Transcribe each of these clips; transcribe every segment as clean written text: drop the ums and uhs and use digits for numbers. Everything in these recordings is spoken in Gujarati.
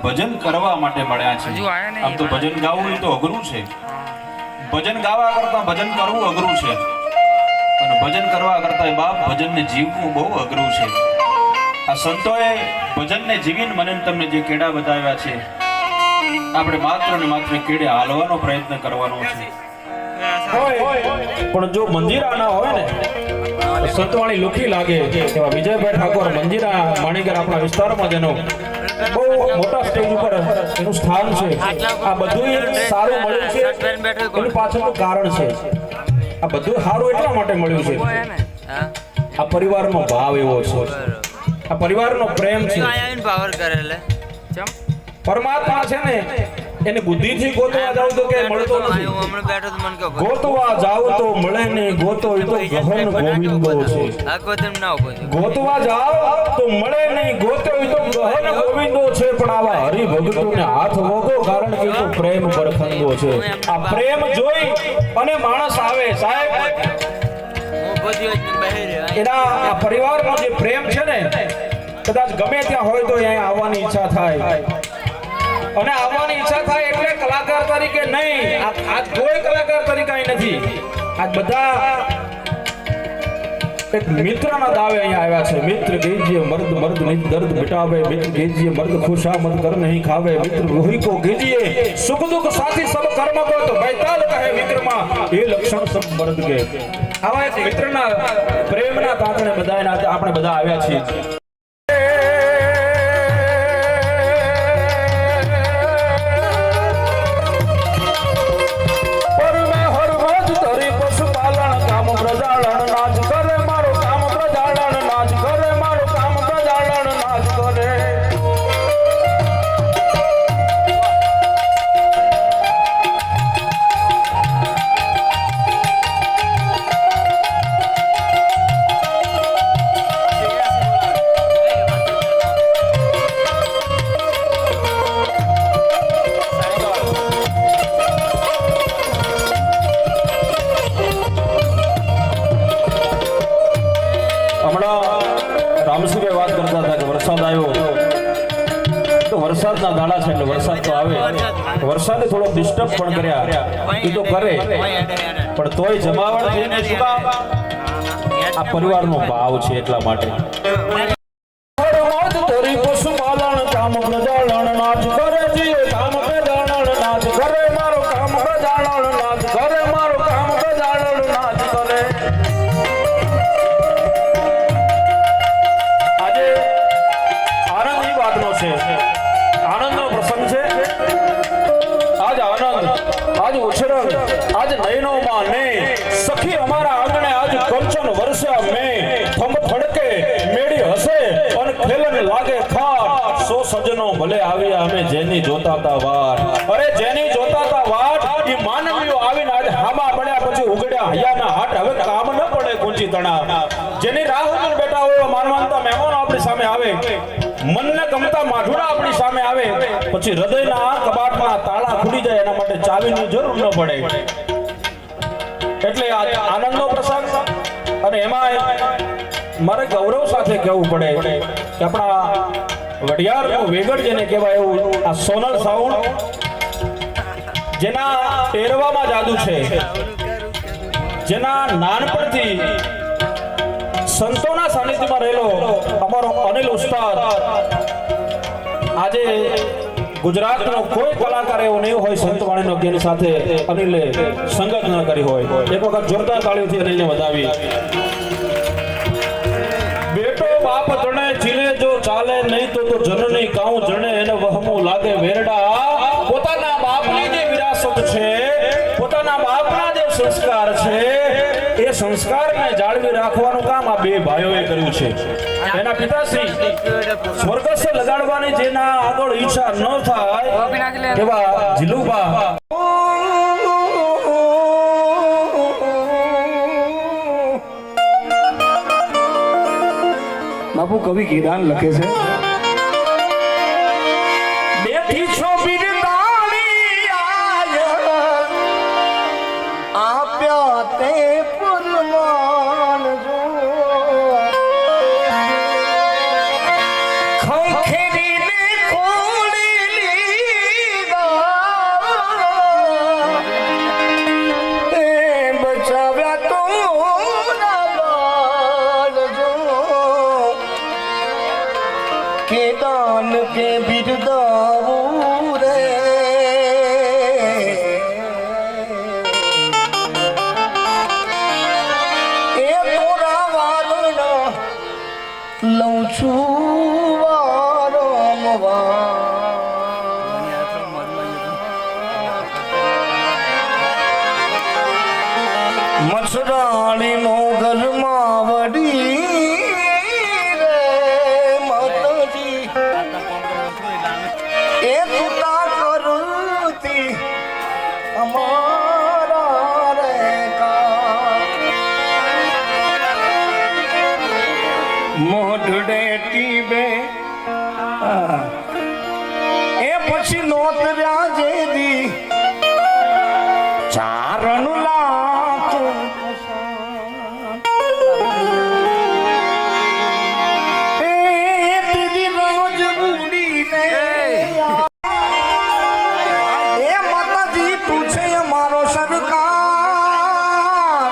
ભજન કરવા માટે મળ્યા છે। આમ તો ભજન ગાવું એ તો અઘરું છે, ભજન ગાવા કરતા ભજન કરવું અઘરું છે, અને ભજન કરવા કરતા બાપ ભજનને જીવવું બહુ અઘરું છે। આ સંતોએ ભજનને જીવીને મને તમને જે કેડા બતાવ્યા છે, આપણે માત્ર ને માત્ર કેડે હાલવાનો પ્રયત્ન કરવાનો છે। પણ જો મંજીરા ના હોય ને સંતવાણી લુખી લાગે એવા વિજયભાઈ ઠાકોર મંજીરા માણીગર આપણા વિસ્તારમાં જેનો બહુ મોટા સ્ટેજ ઉપર એનું સ્થાન છે। આ બધું સારું મળ્યું છે, એની પાછળનું કારણ છે। આ બધું સારું એટલા માટે મળ્યું છે, આ પરિવારનો ભાવ એવો છે, આ પરિવારનો પ્રેમ છે। પરમાત્મા છે ને એને બુદ્ધિથી ગોતવા જાવ તો કે મળતો નથી, ગોતવા જાવ તો મળે ને, ગોતો એ તો ગહન ગોવિંદો છે। ગોતવા જાવ તો મળે નહીં, ગોતો એ તો ગહન ગોવિંદો છે, પણ આવા હરિભક્તોને હાથ વગો, કારણ કે તો પ્રેમ બરખંદો છે। આ પ્રેમ જોઈ અને માણસ આવે સાહેબ, એના આ પરિવારનો જે પ્રેમ છે ને, કદાચ ગમે ત્યાં હોય તો અહીંયા આવવાની ઈચ્છા થાય, અને આવવાની ઈચ્છા થાય એટલે કલાકાર તરીકે નહીં, આજ કોઈ કલાકાર તરીકે નથી, આજ બધા એક મિત્રના દાવે અહીંયા આવ્યા છે। મિત્ર કીજીએ મર્દ મર્દ નહીં દર્દ મિટાવે, મિત્ર કીજીએ મર્દ ખુશામદ કર નહીં ખાવે, મિત્ર રોહી को कीजिए सुख दुख साथी सब कर्म को तो बैताल कहे मित्रमा ये लक्षण सब मर्द के। આવા એક મિત્રના પ્રેમના કારણે બધાના આપણે બધા આવ્યા છીએ। રામસિંહભાઈ વાત કરતા હતા કે વરસાદ આવ્યો તો વરસાદના દાડા છે એટલે વરસાદ તો આવે, વરસાદે થોડો ડિસ્ટર્બ પણ કર્યા, એ તો કરે, પણ તોય જમાવટ થઈને શું કામ? આ પરિવારનો ભાવ છે એટલા માટે। આનંદનો પ્રસંગ છે આજ, આનંદ આજ ઉછરંગ આજ નયનોમાં ને સખી અમારા આંગણે આજ કંચન વર્ષા મેં થંભ ફડકે મેડી હસે અને ખેલન લાગે ખાટ, સો સજનો ભલે આવ્યા અમે જેની જોતા તા વાટ, અરે જેની જોતા તા વાટ ઈ માનવીઓ આવીને આજ હામા પડ્યા પછી ઉગડ્યા હૈયાના હાટ, હવે કામ ન પડે કુંચી તણા, જેની રાહ ઉપર બેઠા હોય માનવંતા મહેમાનો આપણી સામે આવે, મનને ગમતા માઠુડા આપણી સામે આવે, પછી હૃદયના કબાટના તાળા ખુલી જાય, એના માટે ચાવીની જરૂર ન પડે। એટલે આ આનંદનો પ્રસંગ, અને એમાં મારે ગૌરવ સાથે કહેવું પડે કે આપણા વડિયારનું વેગડ જેને કહેવાય એવું આ સોનલ સાઉન્ડ, જેના પહેરવામાં જાદુ છે, જેના નાનપણથી સંતોના સાનિધ્યમાં રહેલો અમારો અનિલ ઉસ્તાદ, આજે ગુજરાતનો કોઈ કલાકાર એવો નહીં હોય સંતવાણીનો જેની સાથે અનિલે સંગત ન કરી હોય। એક વખત જોરદાર તાળીઓથી અનિલને વધાવી। બેટો બાપ જણે જીલે જો ચાલે નહીં તો જનની કાઉ જણે એને વહમું લાગે વેરડા, પોતાના બાપની જે વિરાસત છે, પોતાના બાપના જે સંસ્કાર છે, એ સંસ્કારને જાળવી રાખવાનું કામ આ બે ભાઈઓએ કર્યું છે। એના પિતાશ્રી સ્વર્ગસ્થ લગાડવાની જેના આગળ ઈચ્છા ન થાય એવા જીલુબા બાપુ કવિ ગીરાન લખે છે, બેઠી છો બિરદાણી આપ્યા તે પુરમાન જો કે દાન કે બિરદાવું રે એ તોરા વારના લઉં છું વારંવાર મસરાણી નો ઘરમાં વડી રે માતાજી એ તુતા કરુતી અમારા રે કા મોઢડે ટીબે એ પછી નોતર્યા જેદી ચારણ લાખ એ દીદી રોજ ઉડીને એ માતાજી પૂછે મારો સરકાર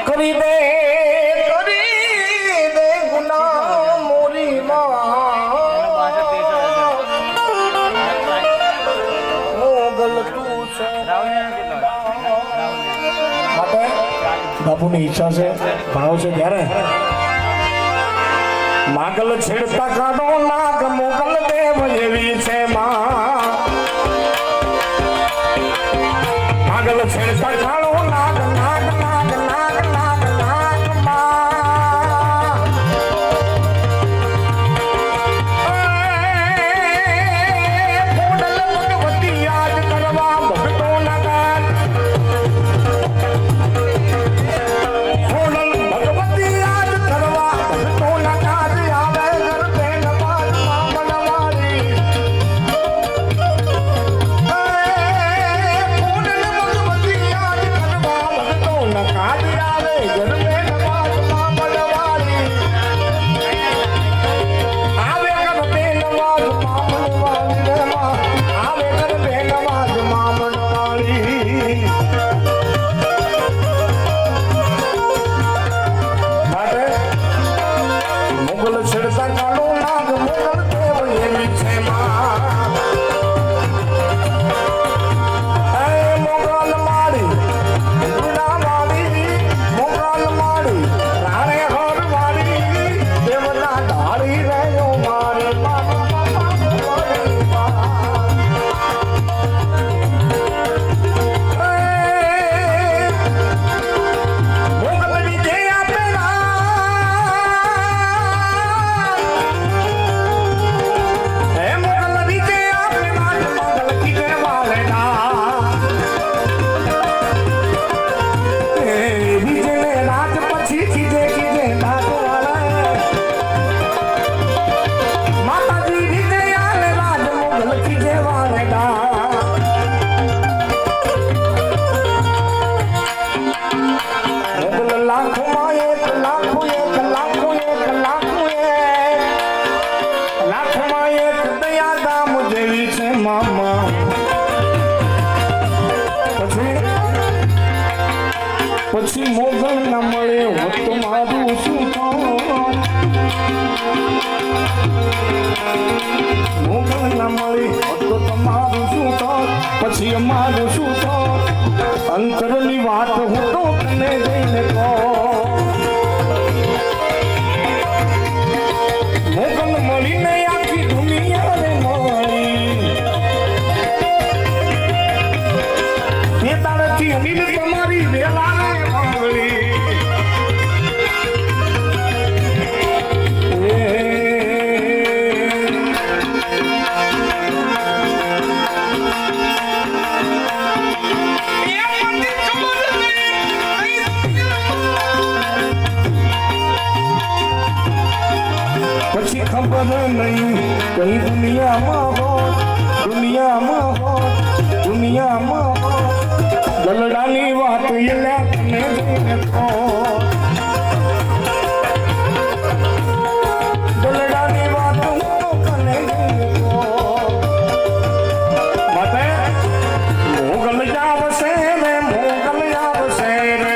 કરી દે ગુના મોરી મોગલ તું છે માટે બાપુની ઈચ્છા છે ભાવ છે ત્યારે માગલ છેડતા કાઢો નાગ મોગલ દેવ જેવી છે માગલ છેડતા કાઢો નાગ નાગ નાગ નાગ નાગ નાગ મોડલ ભગવતી યાદ કરવા ભગતો નગર મોડલ ભગવતી યાદ કરવા ભગતો નગર આવે ઘર પે નમાજ મામલવારી મોડલ ભગવતી યાદ કરવા ભગતો નગર આવે ઘર પે નમાજ મામલવારી આવે ઘર પે નમાજ મામલવારી રે માં આવે ઘર પે નમાજ મામલવારી માટે મુગલ છેડતા કાળો નાગ મુગલ દેવ એવી છે એ મોગલ માળી ગુના માળી મોગલ માળી રાણે હર વાળી દેવના ઢાળી રહ્યો મારે મોગલ વિજય આપેલા હે મોગલ વિજય આપેલા મોગલ કીધે વાલેના હે વિજયને રાજ પછી કીધે કીધે નાગવાળા માતાજી વિજય આલે રાજ મોગલ કીધે વાલેના મોગલ લાખોમાં એક લાખો એક લાખો એક લાખો એક લાખોમાં એક દયા દામ જેવી છે મામા પછી મોગલ ના મળે હોત તો મારું શું થાય મોગલ ના મળે હોત તો તમારું શું થાય પછી અમારું શું થાય અંતરની વાત હું તો તને જઈને કહું મોગલ મળીને આખી દુનિયાને મળી એ તારથી અમીર તમારી વેલાને માંગળી પછી ખબર નહીં કઈ દુનિયામાં હો ગલડાની વાત એટલે તને જઈને કહો ગલડાની વાત હું તો તને જઈને કહો માટે મોગલ આવશે રે મોગલ આવશે રે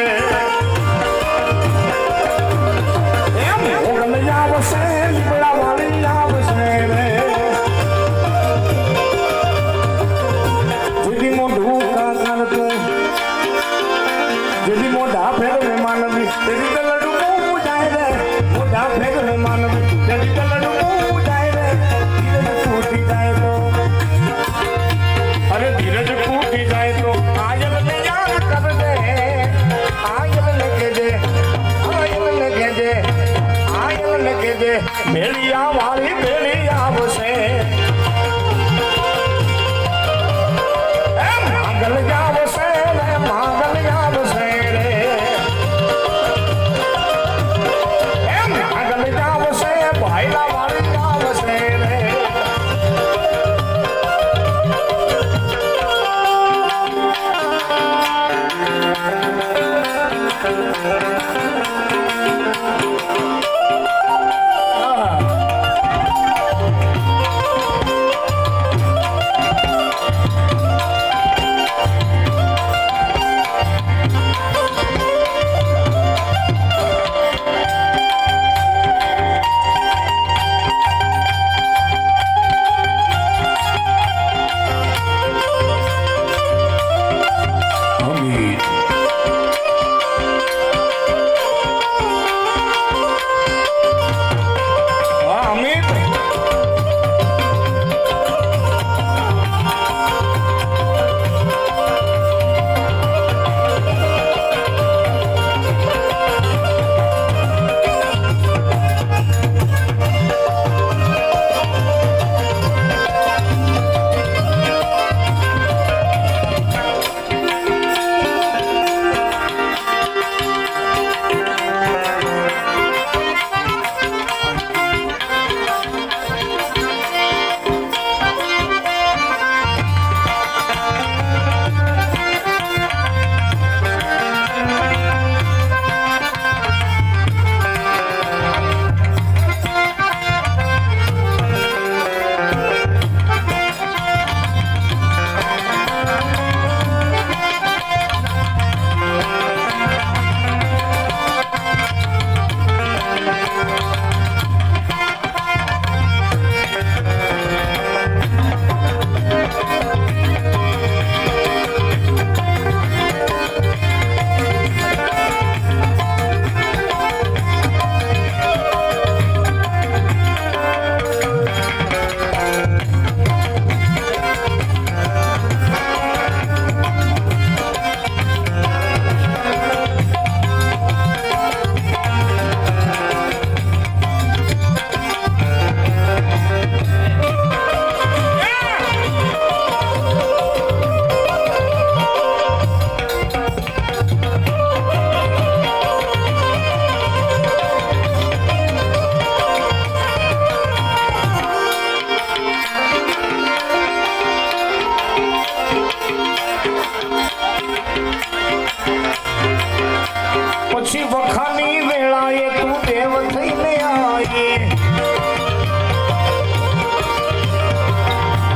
મોગલ આવશે લીબડા વાળી દેજે ભેળિયા વાળી ભેળી આવશે એમ માંગલ આવશે ને માંગલ આવશે રે એમ માંગલ આવશે ભાઈલા વાળી આવશે રે પછી વખાની વેળાએ તું દેવ થઈને આયે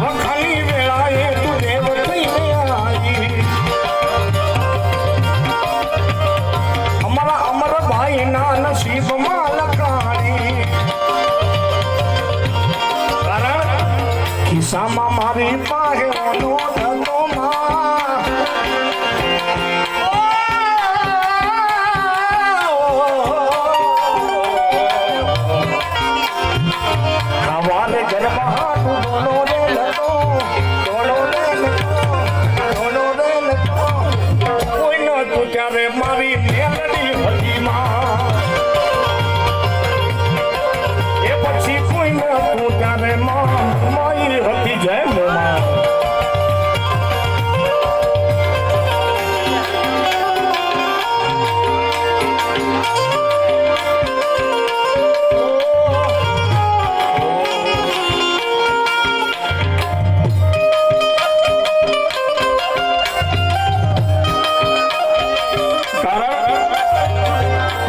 વખાની વેળાએ તું દેવ થઈને આયે અમારા અમર ભાઈ ના નસીબમાં લખાણી કારણ ખિસ્સામાં મારી પાસે ઓનો ધંધો માં हवाले गरबा तू दोनों रे लतो कोई न तू त्यारे मारी मेलडी हजी मां ए પછી કોઈ ન તું ત્યારે માં મારી હતી જય મોમાં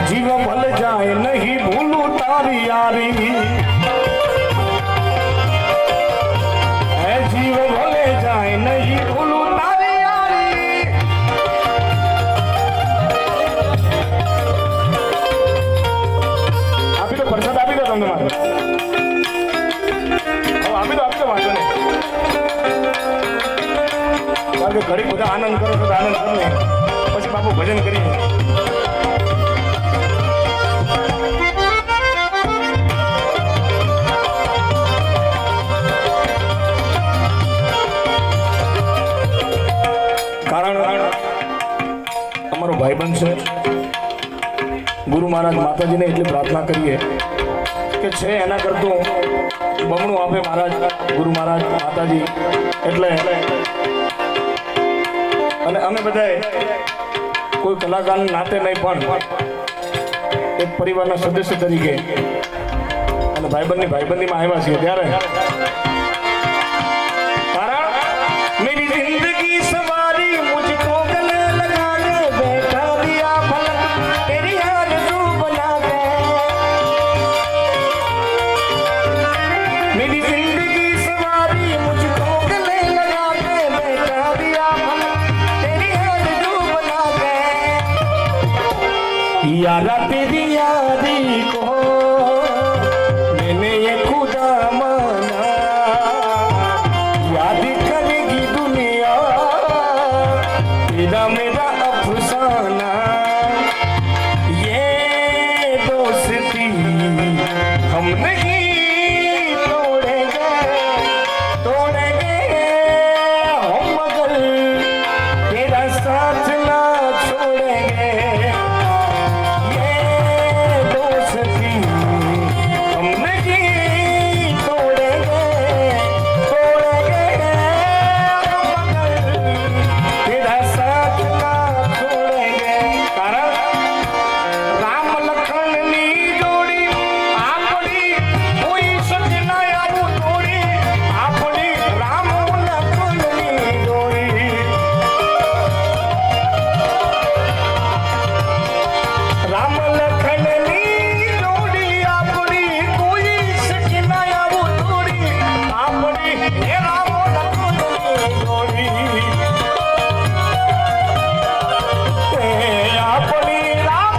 जीव भल जाए नहीं भूलू तारी यारी है जीव भले जाए नहीं भूलू तारी यारी આપી દો પ્રસાદ આપી દો તમને મારે આપી દો વાંધો નહીં કારણ કે ઘડી બધા આનંદ કરો તો આનંદ કરો ને પછી બાપુ ભજન કરી ભાઈબંધ છે ગુરુ મહારાજ માતાજીને એટલી પ્રાર્થના કરીએ કે છે એના કરતું બમણું આપે મહારાજ, ગુરુ મહારાજ, માતાજી. એટલે અને અમે બધાએ કોઈ કલાકારના નાતે નહીં પણ એક પરિવારના સદસ્ય તરીકે અને ભાઈબંધીમાં આવ્યા છીએ ત્યારે मेरी जिंदगी सवारी मुझको गले लगा के बैठा दिया फलक तेरी आरज़ू बना के. मेरी जिंदगी सवारी मुझको गले लगा के बैठा दिया फलक तेरी आरज़ू बना के. यारा तेरी यारी को मैंने ये खुदा माना, याद करेगी दुनिया तेरा मेरा अफसाना. ये दोस्ती हम नहीं तोड़ेंगे हम मगर तेरा साथ ना छोड़ेंगे. ये दोस्ती हम नहीं तोड़ेंगे तेरा साथ ना छोड़ेंगे. कारण રામ લખનની જોડી આપણી કોઈ સજના આવું તોડી, આપણી રામ લખનની જોડી, રામ લખનની જોડી આપણી કોઈ સજના આવું તોડી, આપણી હે રામ લખનની જોડી. આપણી રામ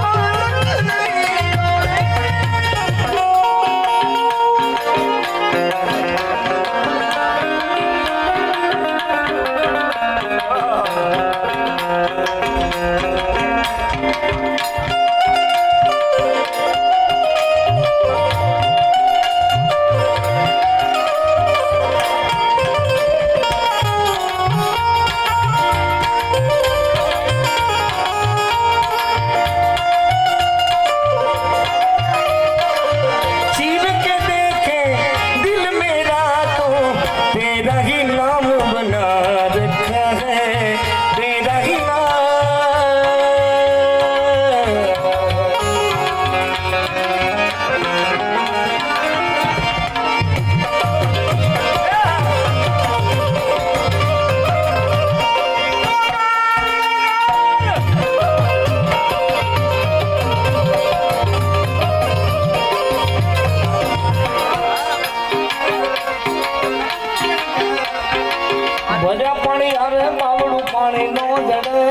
चीर के देखे दिल मेरा तो तेरा ही नाम बना रखा है, तेरा ही ભર્યા પાણી અરે માવડું પાણી નો જડે,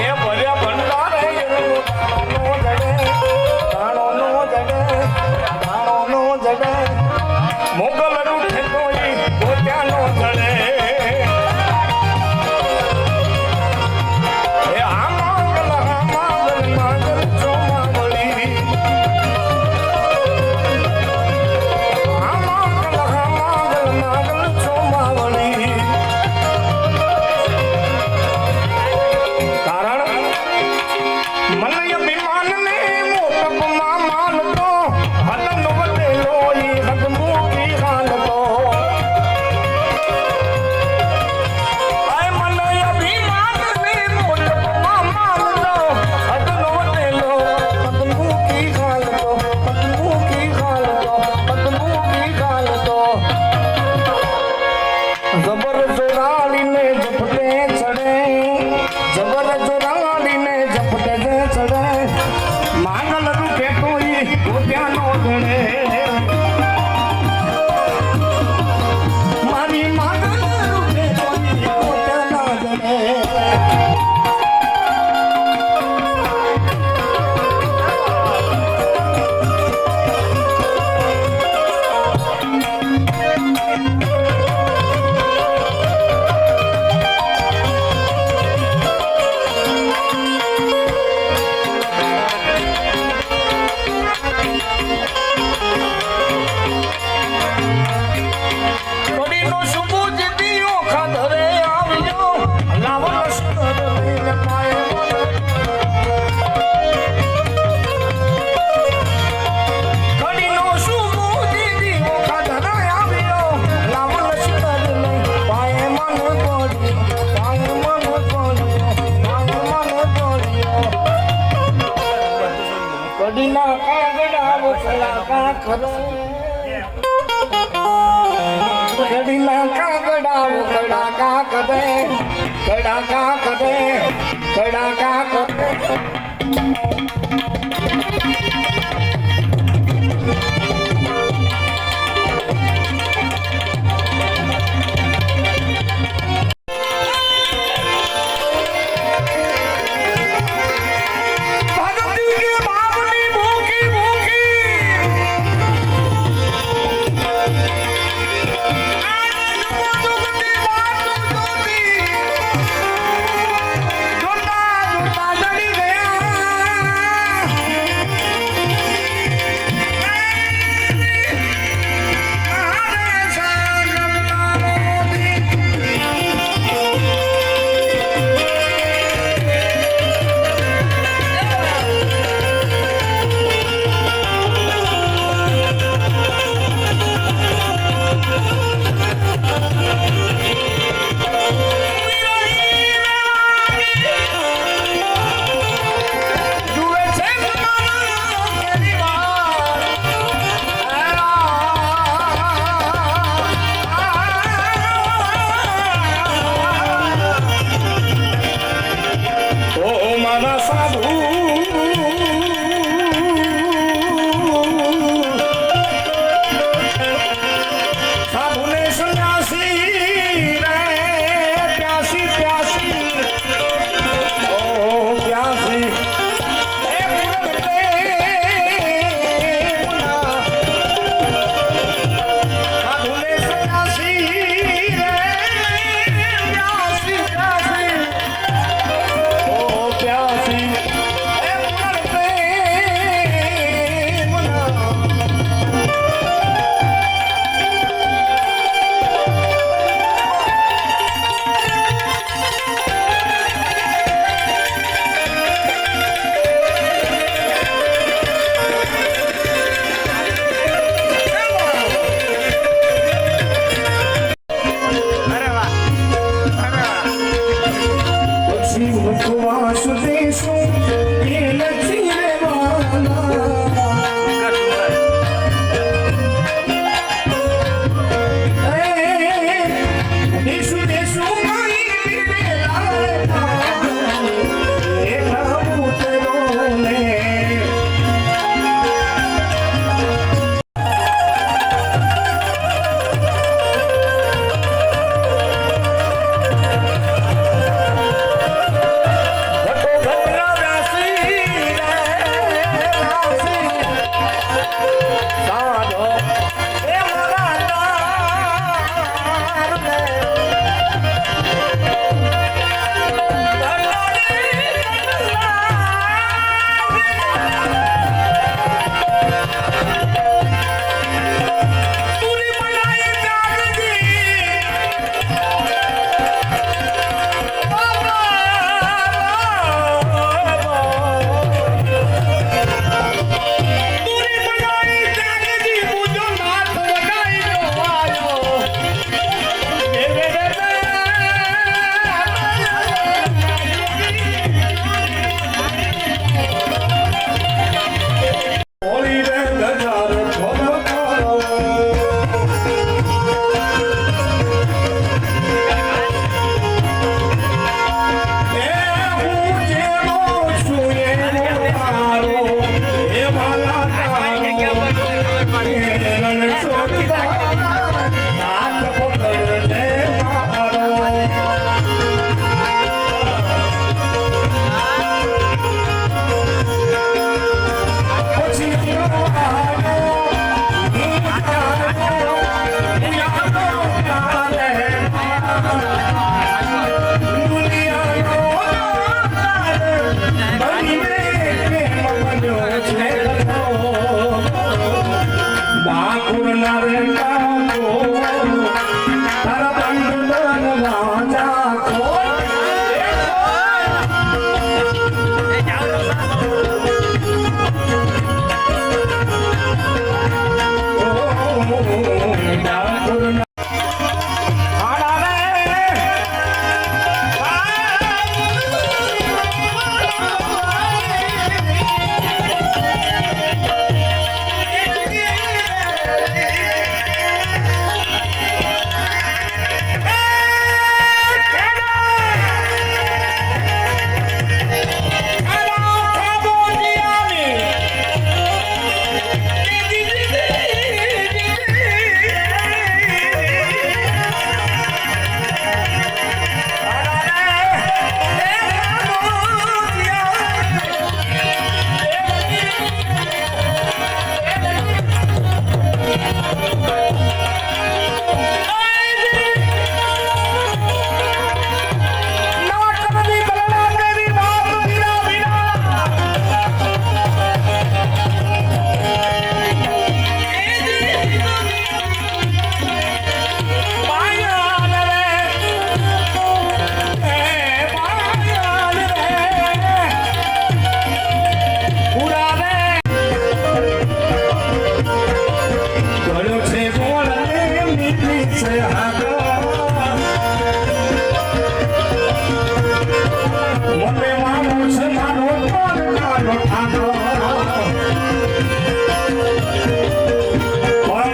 એ ભર્યા ભંડારે નો જડે, દાણો નો જડે, દાણો નો જડે, મોગલ રૂઠે કોઈ ગોત્યા નો જડે. એ આ માંગલ માંગલ ચોમાવળી, જબર જોરાડીને ઝપટે ચડે, જબર જોરાડીને ઝપટે ચડે, માંગલ રૂપે કોઈ ગોત્યાનો જડે. મારી માંગલ રૂપે કોઈ ગોત્યાનો જડે. ઘડીના કાગડા વસલા કા કરે ઘડીના કાગડા વસલા કા કરે કડા કા કરે કડા કા કરે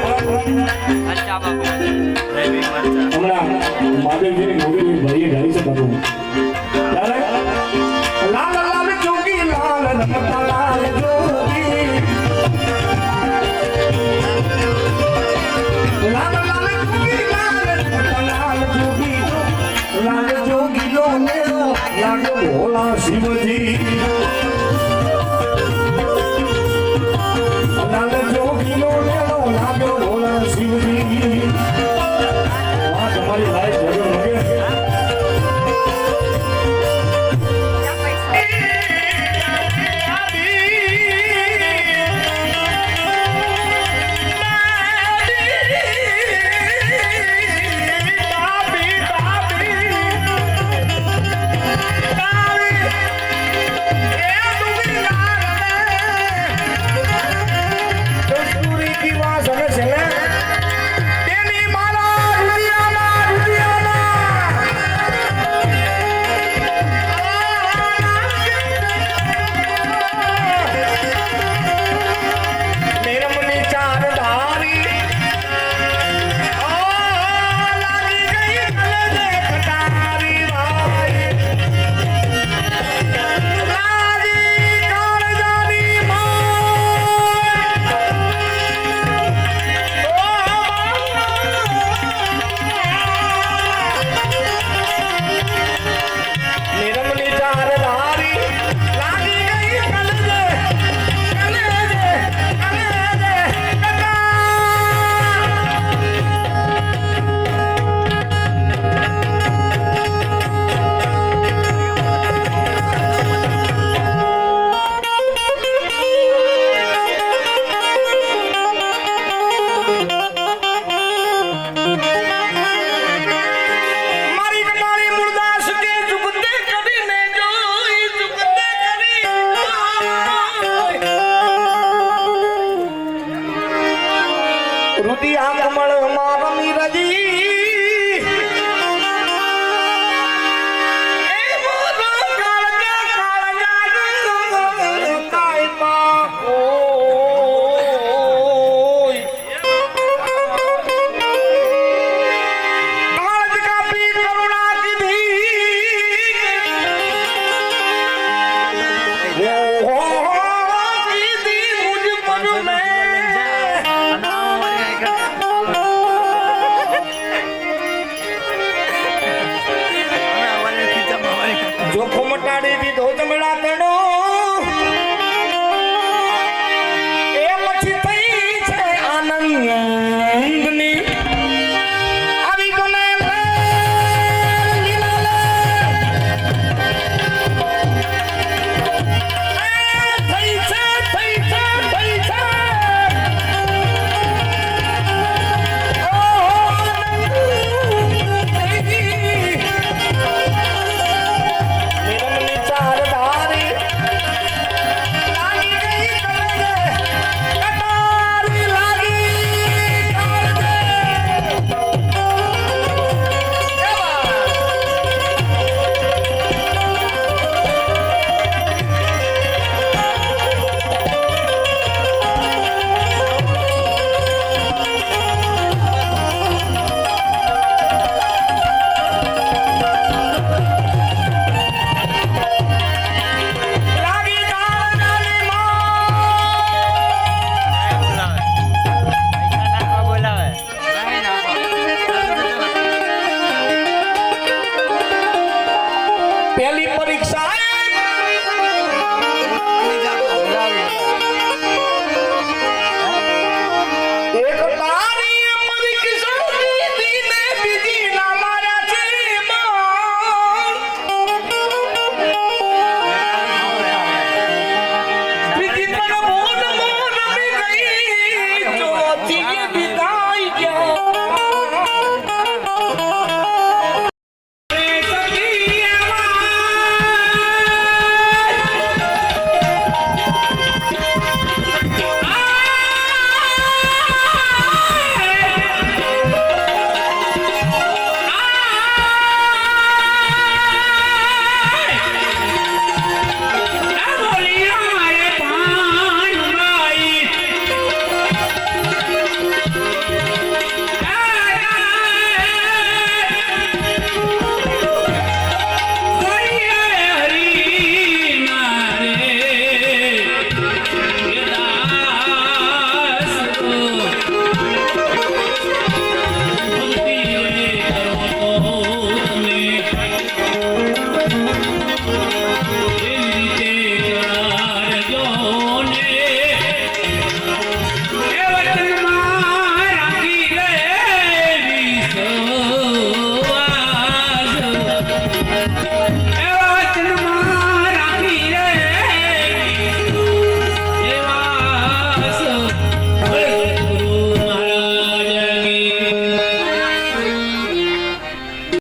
અચ્છા બાપુ રેવી મરચા હમણાં મહાદેવજીની મૂવી ભાઈએ ગાઈ છે બધું ત્યારે લાલ લાલ જોગી લાલ રમતા લાલ જોગી લાલ લાલ જોગી લાલ રમતા લાલ જોગી લાલ જોગી લો મેરો લાલ ભોળા શિવજી લાલ જોગી લો મેરો લાલ ભોળા શિવજી આ તમારી લાઈફ જરૂર લગે રુદિયા કમળ માં